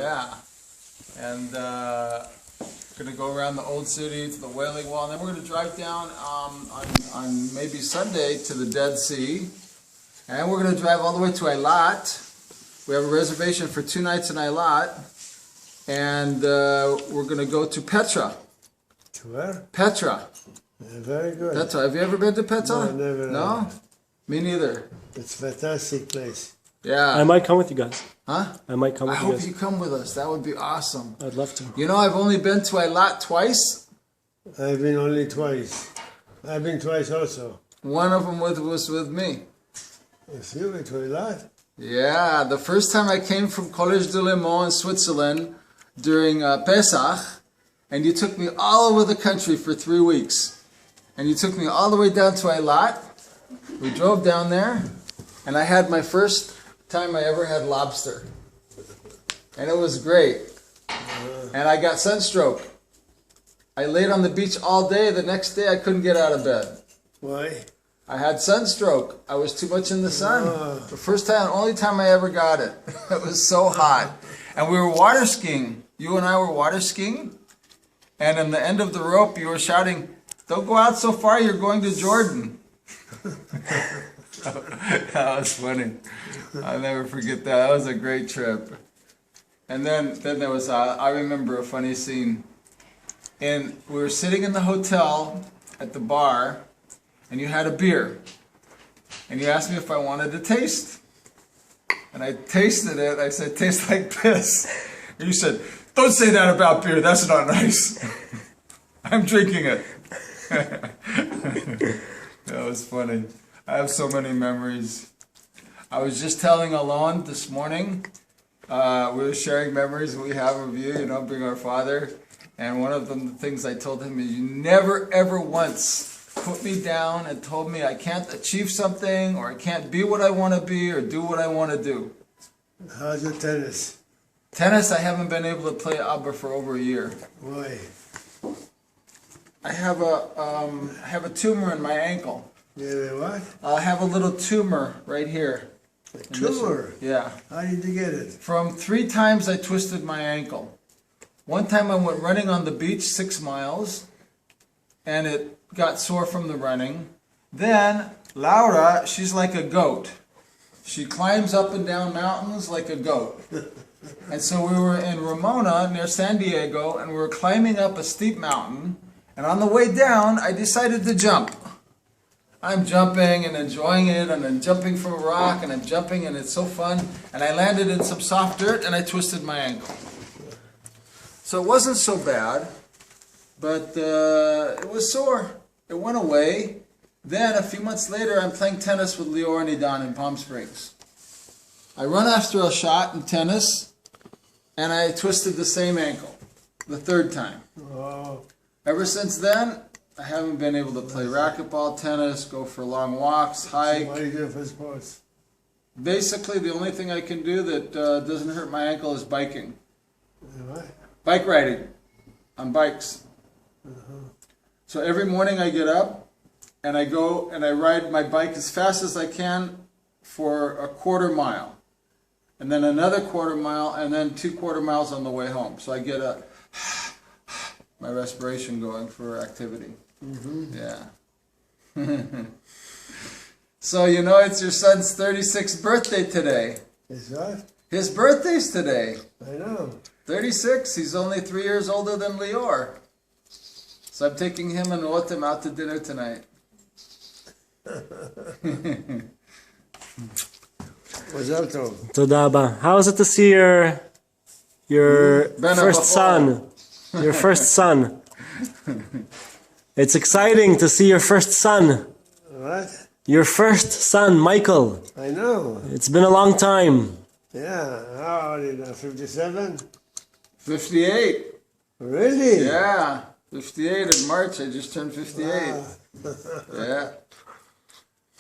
Yeah. And gonna go around the old city to the Wailing Wall, and then we're gonna drive down on maybe Sunday to the Dead Sea, and we're gonna drive all the way to Eilat. We have a reservation for 2 nights in Eilat, and we're gonna go to Petra. To where? Petra. Very good. Petra. Have you ever been to Petra? No, never. No? Me neither. It's a fantastic place. Yeah. I might come with you guys. Huh? I might come I with you hope guys. you come with us. That would be awesome. I'd love to. You know, I've only been to Eilat twice. I've been only twice. I've been twice also. One of them was with me. If you went to Eilat? Yeah, the first time I came from Collège de Le Mans in Switzerland during Pesach, and you took me all over the country for 3 weeks. And you took me all the way down to Eilat. We drove down there, and I had my first time I ever had lobster. And it was great. And I got sunstroke. I laid on the beach all day. The next day I couldn't get out of bed. Why? I had sunstroke. I was too much in the sun. The first time, only time I ever got it. It was so hot. And we were water skiing. You and I were water skiing. And in the end of the rope, you were shouting, "Don't go out so far, you're going to Jordan." That was funny. I'll never forget that. That was a great trip. And then there was, I remember a funny scene. And we were sitting in the hotel at the bar, and you had a beer. And you asked me if I wanted to taste. And I tasted it. I said, "Tastes like piss." And you said, "Don't say that about beer. That's not nice." I'm drinking it. That was funny. I have so many memories. I was just telling Alon this morning, we were sharing memories we have of you, you know, being our father. And one of the things I told him is, you never ever once put me down and told me I can't achieve something, or I can't be what I want to be, or do what I want to do. How's your tennis? Tennis, I haven't been able to play Abba for over a year. Why? I have a tumor in my ankle. Yeah, what? I have a little tumor right here. A tumor? Yeah. How did you get it? From 3 times I twisted my ankle. One time I went running on the beach 6 miles, and it got sore from the running. Then Laura, she's like a goat. She climbs up and down mountains like a goat. And so we were in Ramona near San Diego, and we were climbing up a steep mountain, and on the way down I decided to jump. I'm jumping and enjoying it, and I'm jumping from a rock, and I'm jumping, and it's so fun. And I landed in some soft dirt, and I twisted my ankle. So it wasn't so bad, but it was sore. It went away. Then a few months later, I'm playing tennis with Lior and Idan in Palm Springs. I run after a shot in tennis, and I twisted the same ankle, the 3rd time. Oh. Ever since then, I haven't been able to play racquetball, tennis, go for long walks, hike. So what do you do for sports? Basically, the only thing I can do that doesn't hurt my ankle is biking. What? Bike riding on bikes. So every morning I get up and I go and I ride my bike as fast as I can for a 1/4 mile. And then another 1/4 mile, and then 2 1/4 miles on the way home. So I get my respiration going for activity. Yeah. So you know, it's your son's 36th birthday today. Is what? His birthday's today. I know. 36. He's only 3 years older than Lior. So I'm taking him and Rotem out to dinner tonight. What's up, Tom? Toda Abba. How is it to see your first son? Your first son. It's exciting to see your first son. What? Your first son, Michael. I know. It's been a long time. Yeah. How old are you now? 57? 58. Really? Yeah. 58 in March. I just turned 58. Wow. Yeah.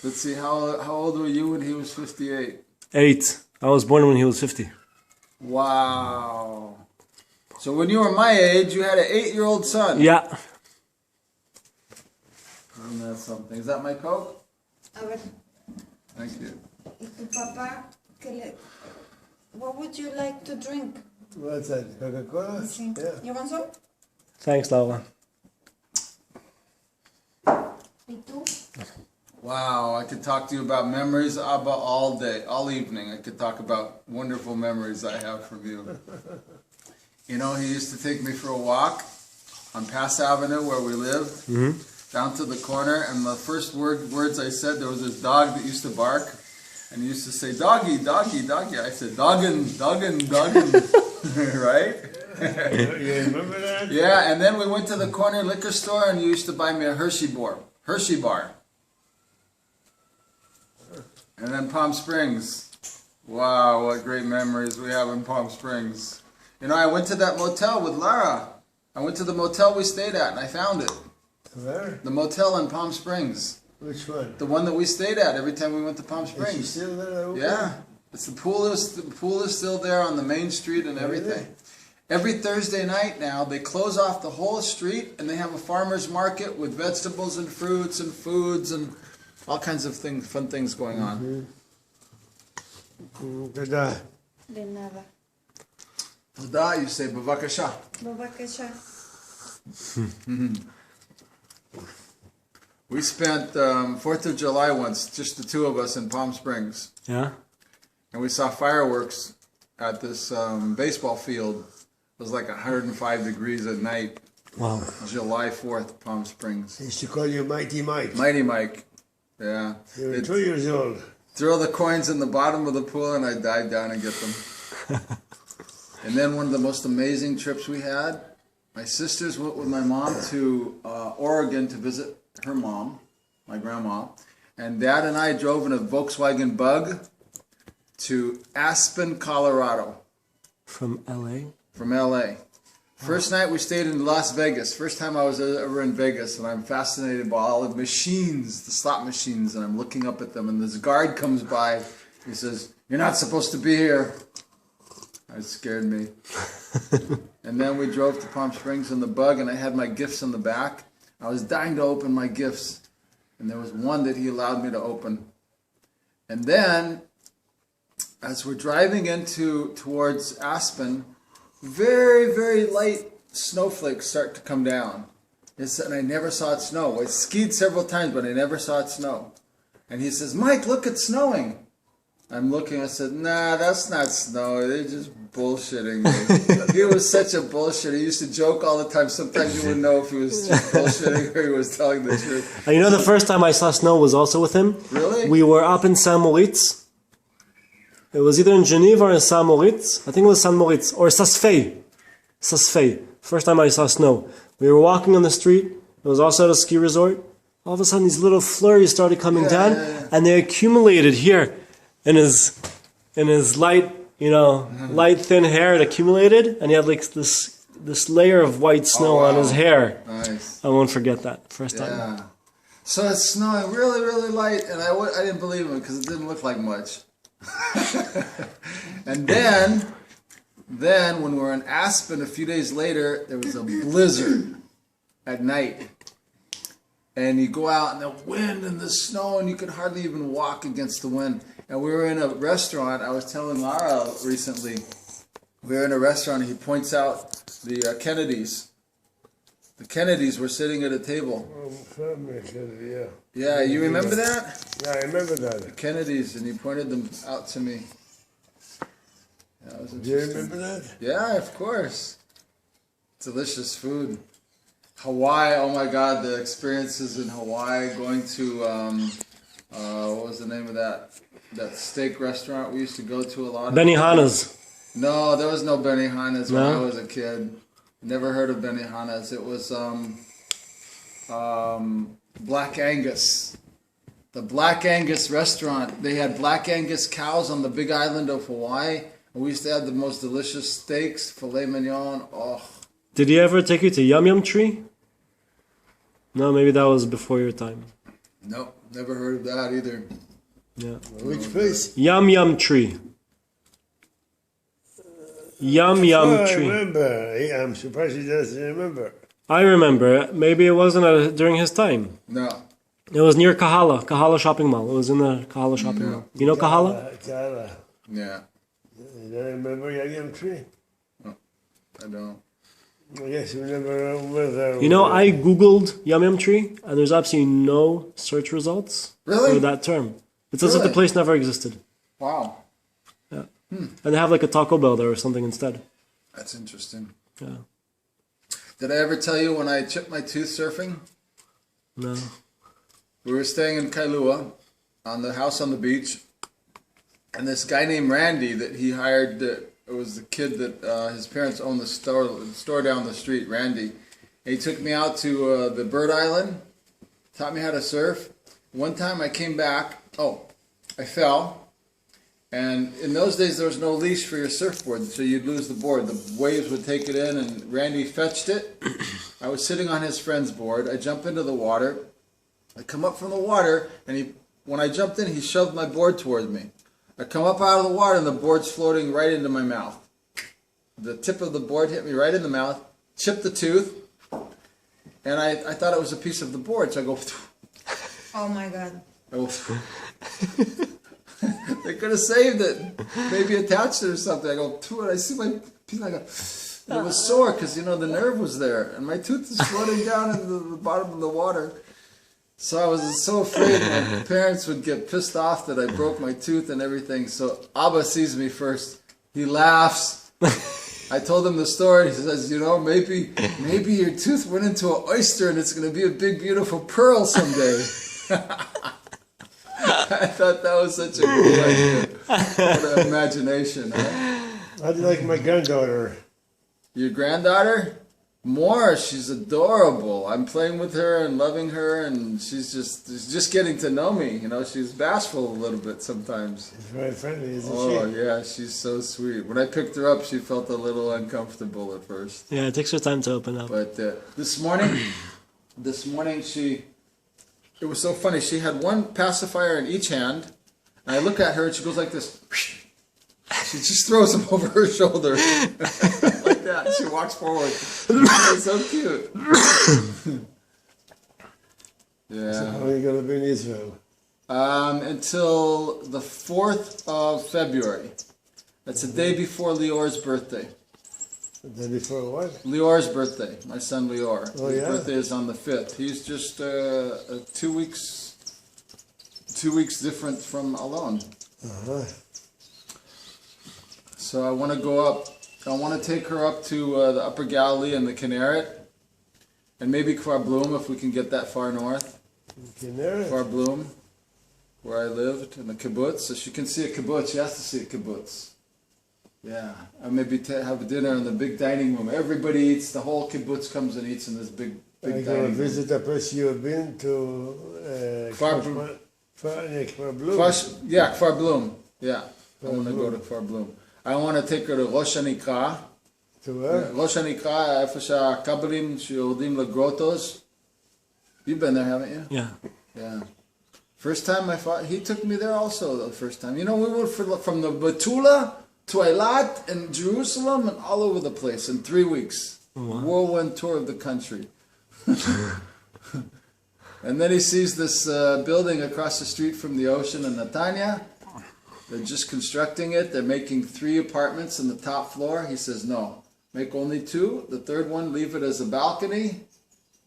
Let's see, how old were you when he was 58? 8. I was born when he was 50. Wow. So when you were my age, you had an 8-year-old son. Yeah. Isn't that something? Is that my Coke? A ver, Thank you. ¿y tu papá? What would you like to drink? What's that? Coca-Cola? Yeah. You want some? Thanks, Laura. Me too. Wow, I could talk to you about memories, Abba, all day, all evening. I could talk about wonderful memories I have from you. You know, he used to take me for a walk on Pass Avenue where we lived, down to the corner, and the first words I said, there was this dog that used to bark, and he used to say, doggy, doggy, doggy. I said, doggin, doggin, doggin, right? You remember that? Yeah, and then we went to the corner liquor store, and you used to buy me a Hershey bar. And then Palm Springs. Wow, what great memories we have in Palm Springs. You know, I went to that motel with Lara. I went to the motel we stayed at, and I found it. Where? The motel in Palm Springs. Which one? The one that we stayed at every time we went to Palm Is she Springs. still there? Yeah. The pool is still there on the main street and everything. Every Thursday night now, they close off the whole street, and they have a farmer's market with vegetables and fruits and foods and all kinds of things, fun things going on. Tada. De nada. Toda, you say, bavakasha. Bavakasha. We spent 4th of July once, just the two of us in Palm Springs. Yeah? And we saw fireworks at this baseball field. It was like 105 degrees at night. Wow. July 4th, Palm Springs. They used to call you Mighty Mike. Mighty Mike. Yeah. You were They'd 2 years old. throw the coins in the bottom of the pool and I'd dive down and get them. And then one of the most amazing trips we had, my sisters went with my mom to Oregon to visit her mom, my grandma. And Dad and I drove in a Volkswagen Bug to Aspen, Colorado. From LA? From LA. First night we stayed in Las Vegas. First time I was ever in Vegas, and I'm fascinated by all the machines, the slot machines, and I'm looking up at them, and this guard comes by. He says, "You're not supposed to be here." It scared me. And then we drove to Palm Springs in the Bug, and I had my gifts in the back. I was dying to open my gifts, and there was one that he allowed me to open. And then, as we're driving towards Aspen, very, very light snowflakes start to come down. And I never saw it snow. I skied several times, but I never saw it snow. And he says, "Mike, look, it's snowing." I'm looking, I said, "Nah, that's not snow. They're just bullshitting me." He was such a bullshitter. He used to joke all the time. Sometimes you wouldn't know if he was just bullshitting or he was telling the truth. And you know, the first time I saw snow was also with him. Really? We were up in Saint Moritz. It was either in Geneva or in Saint Moritz. I think it was Saint Moritz. Or Saas-Fee. Saas-Fee. First time I saw snow. We were walking on the street. It was also at a ski resort. All of a sudden, these little flurries started coming down. Yeah. And they accumulated here in his light, light, thin hair. It accumulated. And he had like this layer of white snow on his hair. Nice. I won't forget that. First time. Yeah. So it's snowing really, really light, and I didn't believe him because it didn't look like much. And then when we were in Aspen a few days later, there was a blizzard at night. And you go out and the wind and the snow, and you could hardly even walk against the wind. And we were in a restaurant. I was telling Lara recently, we were in a restaurant, and he points out the Kennedys. The Kennedys were sitting at a table. Yeah. Yeah, you remember that? Yeah, I remember that. Kennedys, and he pointed them out to me. That was Do you interesting. remember that? Yeah, of course. Delicious food. Hawaii, oh my God, the experiences in Hawaii, going to, what was the name of that steak restaurant we used to go to a lot? Benihana's. No, there was no Benihana's when No? I was a kid. Never heard of Benihana's. It was Black Angus. The Black Angus restaurant. They had Black Angus cows on the big island of Hawaii. And we used to have the most delicious steaks, filet mignon. Oh, Did he ever take you to Yum Yum Tree? No, maybe that was before your time. nope, never heard of that either. Yeah. Which place? Yum Yum Tree. Yum Yum Oh, I Tree. remember. Yeah, I'm surprised he doesn't remember. I remember. Maybe it wasn't during his time. No. It was near Kahala Shopping Mall. It was in the Kahala Shopping Mall. You know Kahala? Kala. Yeah. You don't remember Yum Tree? I don't. I guess you never were there. You know, I googled Yum Yum Tree, and there's absolutely no search results Really? for that term. It says that the Really? place never existed. Wow. Yeah. And they have like a Taco Bell there or something instead. That's interesting. Yeah. Did I ever tell you when I chipped my tooth surfing? No. We were staying in Kailua on the house on the beach. And this guy named Randy that he hired, it was the kid that his parents owned the store down the street, Randy. And he took me out to the Bird Island, taught me how to surf. One time I came back, I fell. And in those days there was no leash for your surfboard, so you'd lose the board. The waves would take it in and Randy fetched it. I was sitting on his friend's board. I jump into the water. I come up from the water and when I jumped in, he shoved my board towards me. I come up out of the water and the board's floating right into my mouth. The tip of the board hit me right in the mouth, chipped the tooth, and I thought it was a piece of the board, so I go, Oh my God. I go they could have saved it, maybe attached it or something. I go, and I see my piece, and I go, it was sore because, the nerve was there, and my tooth is floating down into the bottom of the water. So I was so afraid my parents would get pissed off that I broke my tooth and everything. So Abba sees me first. He laughs. I told him the story. He says, maybe your tooth went into an oyster and it's going to be a big, beautiful pearl someday. I thought that was such a cool idea. What an imagination, huh? How do you like my granddaughter? Your granddaughter? More. She's adorable. I'm playing with her and loving her, and she's just getting to know me. She's bashful a little bit sometimes. She's very friendly, isn't she? Oh, yeah, she's so sweet. When I picked her up, she felt a little uncomfortable at first. Yeah, it takes her time to open up. But this morning, it was so funny. She had one pacifier in each hand, and I look at her, and she goes like this. She just throws them over her shoulder. Like that. She walks forward. It's so cute. Yeah. So how are you going to be in Israel? Until the 4th of February. That's the day before Lior's birthday. The day before what? Lior's birthday. My son Lior. Oh, His yeah? birthday is on the 5th. He's just 2 weeks different from Alon. Uh-huh. So I want to go up. I want to take her up to the Upper Galilee and the Kinneret, and maybe Kfar Blum if we can get that far north. Kinneret? Kfar Blum, where I lived, in the kibbutz, so she can see a kibbutz. She has to see a kibbutz. Yeah, and maybe have a dinner in the big dining room. Everybody eats. The whole kibbutz comes and eats in this big Are you dining going to room. visit a place you have been to? Kfar Blum? Kfar Blum. Yeah, I want to go to Kfar Blum. I want to take her to Rosh Hanikra. To where? ראש הנקרא, איפה שהכבלים שיורדים לגרוטos. You've been there, haven't you? Yeah. Yeah. First time he took me there also the first time. We went from the Betula to Eilat and Jerusalem and all over the place in 3 weeks. Wow. Whirlwind tour of the country. And then he sees this building across the street from the ocean in Netanya. They're just constructing it. They're making 3 apartments in the top floor. He says, no, make only 2. The third one, leave it as a balcony.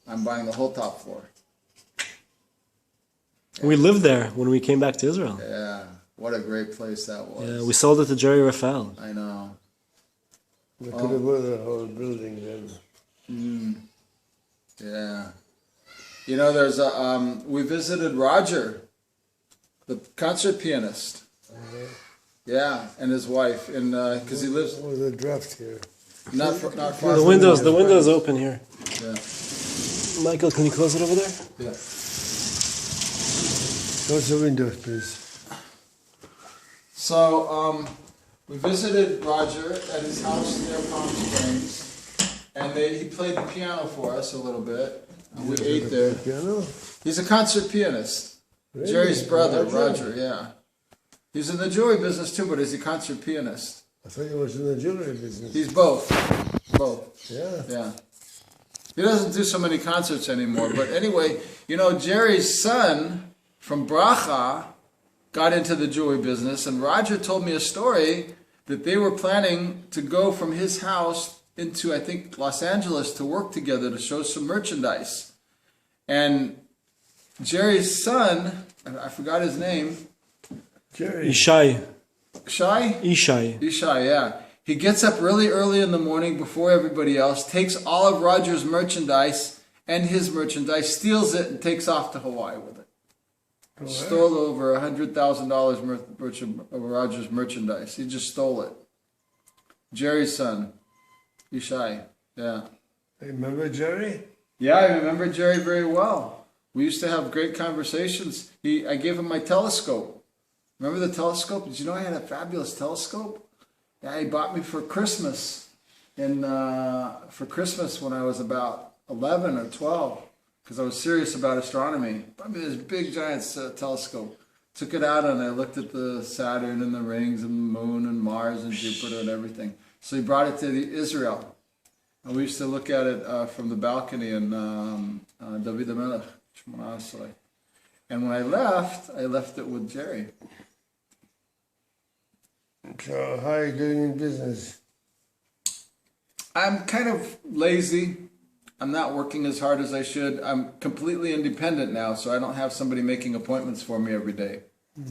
I'm buying the whole top floor. We lived there when we came back to Israel. Yeah, what a great place that was. Yeah, we sold it to Jerry Raphael. I know. We could have bought the whole building then. Yeah. There's we visited Roger, the concert pianist. Yeah, and his wife, because he lives There was a draft here. not far The from window's open here. Yeah. Michael, can you close it over there? Yeah. Close the windows, please. So we visited Roger at his house near Palm Springs, and he played the piano for us a little bit, and we ate there. Piano? He's a concert pianist. Really? Jerry's brother, Roger, yeah. He's in the jewelry business too, but he's a concert pianist. I thought he was in the jewelry business. He's both. Both. Yeah. Yeah. He doesn't do so many concerts anymore, but anyway, Jerry's son from Bracha got into the jewelry business, and Roger told me a story that they were planning to go from his house into, I think, Los Angeles to work together to show some merchandise. And Jerry's son, I forgot his name, Jerry. Ishai. Shai? Ishai. Ishai, yeah. He gets up really early in the morning before everybody else, takes all of Roger's merchandise and his merchandise, steals it, and takes off to Hawaii with it. Stole over $100,000 worth of Roger's merchandise. He just stole it. Jerry's son, Ishai, yeah. Remember Jerry? Yeah, I remember Jerry very well. We used to have great conversations. I gave him my telescope. Remember the telescope? Did you know I had a fabulous telescope? Yeah, he bought me for Christmas. For Christmas when I was about 11 or 12, because I was serious about astronomy. Bought me this big giant telescope. Took it out and I looked at the Saturn and the rings and the moon and Mars and Jupiter and everything. So he brought it to Israel. And we used to look at it from the balcony in David HaMelech, Shmona Esrei. And when I left it with Jerry. So how are you doing in business? I'm kind of lazy. I'm not working as hard as I should. I'm completely independent now, so I don't have somebody making appointments for me every day.